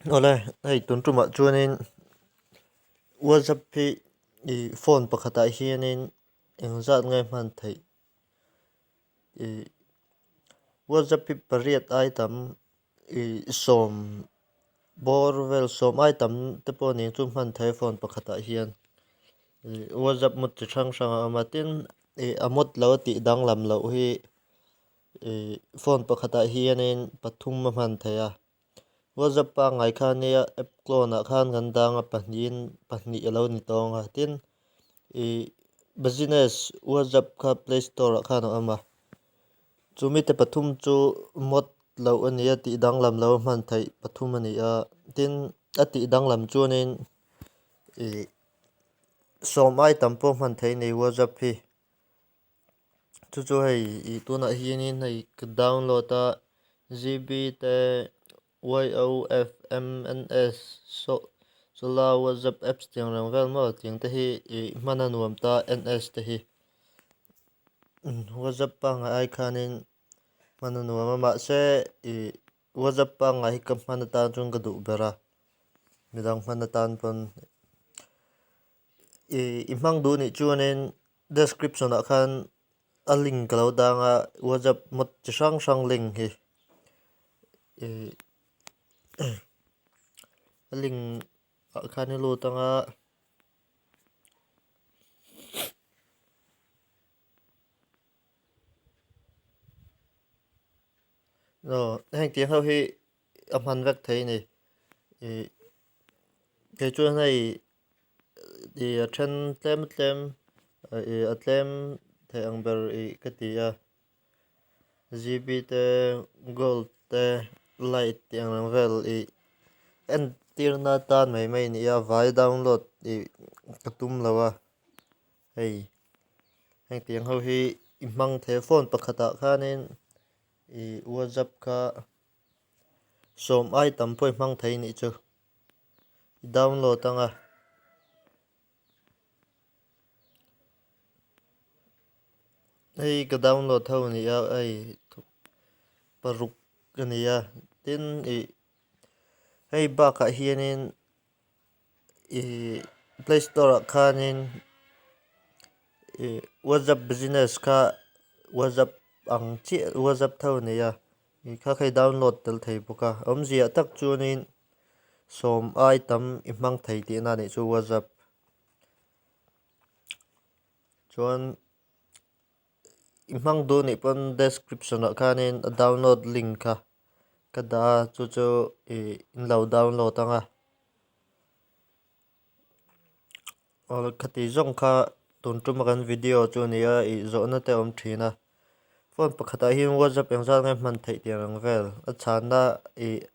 Ole, hey, tuntuma chuanin WhatsApp phi I phone pakhata hianin engzat ngai man thei I WhatsApp phi pariat ai tam som borvel som ai tam te pawh ni chu man thei phone pakhata hian WhatsApp mut chi hrang hrang amatin amot lo ti dang lam lo hi phone pakhata hianin pathum man theia WhatsApp pa ngai khania app clone khan gan danga pahni alo ni tonga tin business WhatsApp kha Play Store khan ama chumi te pathum chu mot lo ania ti dang lam lo man thai pathum ani a tin ati dang lam chuanin somai tampo man thai nei WhatsApp phi chu hei tuna hianin hei download a GB te YOFMNS so la WhatsApp apps tiang rang vel mo tiang te hi mana nuam ta NS te hi WhatsApp pa nga ai khanin mana nuam ma se WhatsApp pa nga hi kam mana ta chung ka du bera midang mana tan pon imang du ni chuanin description a khan a link kalo danga WhatsApp mot chi sang sang link hi a link a khan lu tanga no heng ti ho hi a man vek thei ni ke chuan hei a then tlem a tlem the ang ber ka ti a GB te gold te light tiang rang vel en tirna tan mai ni a vai download katum lawa hei heng tiang ho hi imang the phone pakhata khanin WhatsApp kha som ai tam poi mang thei ni chu download anga hei ka download ho ni a ai paruk ani a tin hei ba ka hianin Play Store khanin WhatsApp business kha WhatsApp ang chi WhatsApp tho ni a kha khai download tel thei boka omzia tak chuanin som ai tam imang thei ti na ni chu WhatsApp chuan imang du ni pon description a khanin download link kha kada chu in lo download anga or khati zong kha tuntuma kan video chu ni a zo na te om thina phone pakhata hi WhatsApp engzal ngai man thei ti rang vel a chana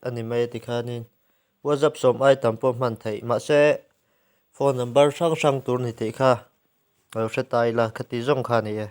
ani mai ti khanin WhatsApp som ai tam po man thei ma se phone number sang sang tur ni te kha lo se tai la khati zong kha ni e